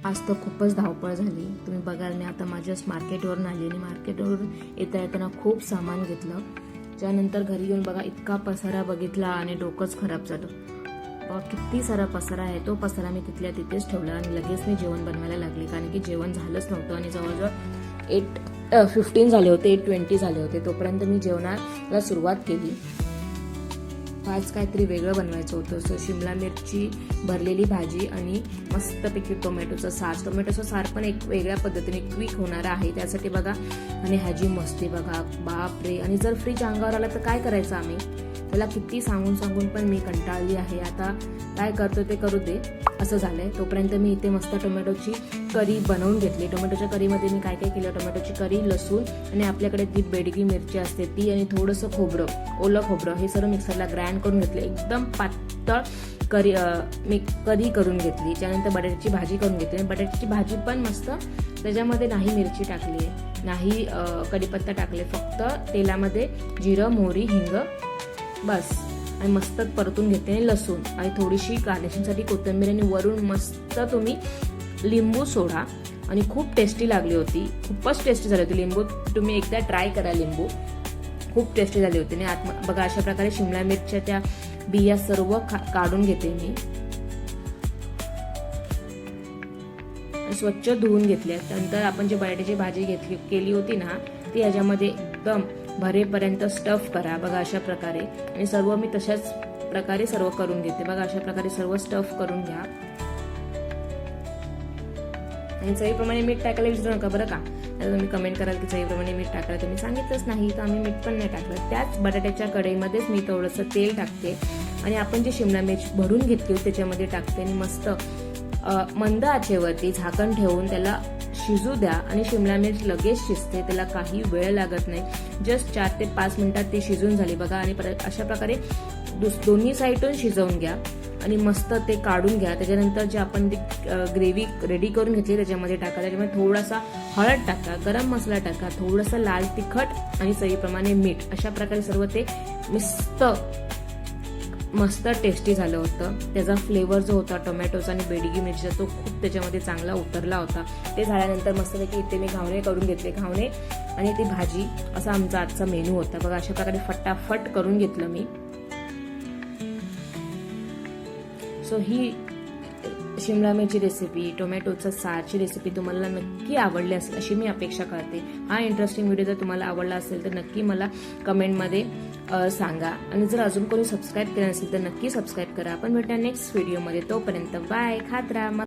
आज तर खूपच धावपळ झाली. तुम्ही बघाल मी आता माझ्याच मार्केटवरून आली आणि मार्केटवरून येताना खूप सामान घेतलं. त्यानंतर घरी येऊन बघा इतका पसारा बघितला आणि डोकंच खराब झालं. किती सारा पसारा आहे. तो पसारा मी तिथल्या तिथेच ठेवला आणि लगेच मी जेवण बनवायला लागले, कारण की जेवण झालंच नव्हतं आणि जवळजवळ 8:15 झाले होते, 8:20 झाले होते. तोपर्यंत मी जेवणाला सुरुवात केली. आज काहीतरी वेगळं बनवायचं होतं. सो शिमला मिरची भरलेली भाजी आणि मस्तपैकी टोमॅटोचं सार. टोमॅटोचं सार पण एक वेगळ्या पद्धतीने क्विक होणार आहे त्यासाठी बघा. आणि ह्याची मस्ती बघा, बापरे. आणि जर फ्रीज अंगावर आला तर काय करायचं आम्ही? त्याला किती सांगून पण मी कंटाळली आहे. आता काय करतो ते करू दे असं झालंय. तोपर्यंत मी इथे मस्त टोमॅटोची करी बनवून घेतली. टोमॅटोच्या करीमध्ये मी काय काय केलं, टोमॅटोची करी, लसूण आणि आपल्याकडे ती बेडगी मिरची असते ती आणि थोडंसं खोबरं, ओलं खोबरं, हे सर्व मिक्सरला ग्राइंड करून घेतले. एकदम पातळ करी करून घेतली. त्यानंतर बटाट्याची भाजी करून घेतली. बटाट्याची भाजी पण मस्त, त्याच्यामध्ये नाही मिरची टाकली, नाही कढीपत्ता टाकले, फक्त तेलामध्ये जिरं, मोहरी, हिंग बस, आणि मस्त परतून घेते. लसूण आणि थोडीशी गार्निशिंगसाठी कोथिंबीर आणि वरून मस्त तुम्ही लिंबू सोडा. आणि खूप टेस्टी लागली होती, खूपच टेस्टी झाली होती. लिंबू तुम्ही एकदा ट्राय करा, लिंबू खूप टेस्टी झाली होती. आणि बघा अशा प्रकारे शिमला मिरच्या त्या बिया सर्व काढून घेते मी, स्वच्छ धुवून घेतल्या. त्यानंतर आपण जी बटाट्याची भाजी केली होती ना, ती ह्याच्यामध्ये एकदम भरेपर्यंत स्टफ करा. बघा अशा प्रकारे. आणि सर्व मी तशाच प्रकारे सर्व करून घेते. बघा अशा प्रकारे सर्व स्टफ करून घ्या. आणि चवीप्रमाणे मीठ टाकायला विसरू नका बरं का. आता तुम्ही कमेंट कराल की चवीप्रमाणे मीठ टाकायला, तुम्ही सांगितलंच नाही तर आम्ही मीठ पण नाही टाकलं. त्याच बटाट्याच्या कढईमध्येच मी थोडंसं तेल टाकते आणि आपण जी शिमला मिर्च भरून घेतली त्याच्यामध्ये टाकते आणि मस्त मंद आचेवरती झाकण ठेवून त्याला शिजू द्या. आणि शिमला मिर्च लगेच शिजते, त्याला काही वेळ लागत नाही. जस्ट 4 ते 5 मिनिटात ती शिजून झाली बघा. आणि अशा प्रकारे दोन्ही साईडून शिजवून घ्या आणि मस्त ते काढून घ्या. त्याच्यानंतर जे आपण ती ग्रेव्ही रेडी करून घेतली त्याच्यामध्ये टाका. त्याच्यामध्ये थोडासा हळद टाका, गरम मसाला टाका, थोडंसं लाल तिखट आणि चवीप्रमाणे मीठ. अशा प्रकारे सर्व ते मस्त टेस्टी झालं होतं. त्याचा फ्लेवर जो होता टोमॅटोचा आणि बेडगी मिरचीचा तो खूप त्याच्यामध्ये चांगला उतरला होता. ते झाल्यानंतर मस्तपैकी इथे मी घावणे करून घेतले. घावणे आणि ती भाजी असा आमचा आजचा मेनू होता बघा. अशा प्रकारे फटाफट करून घेतलं मी. सो ही शिमला मिरची रेसिपी, टोमॅटोचा सारची रेसिपी तुम्हाला नक्की आवडली असेल अशी मी अपेक्षा करते. हा इंटरेस्टिंग व्हिडिओ जर तुम्हाला आवडला असेल तर नक्की मला कमेंटमध्ये सांगा. आणि जर अजून कोणी सबस्क्राईब केलं नसेल तर नक्की सबस्क्राईब करा. आपण भेटूया नेक्स्ट व्हिडिओमध्ये. तोपर्यंत बाय. खात राहा.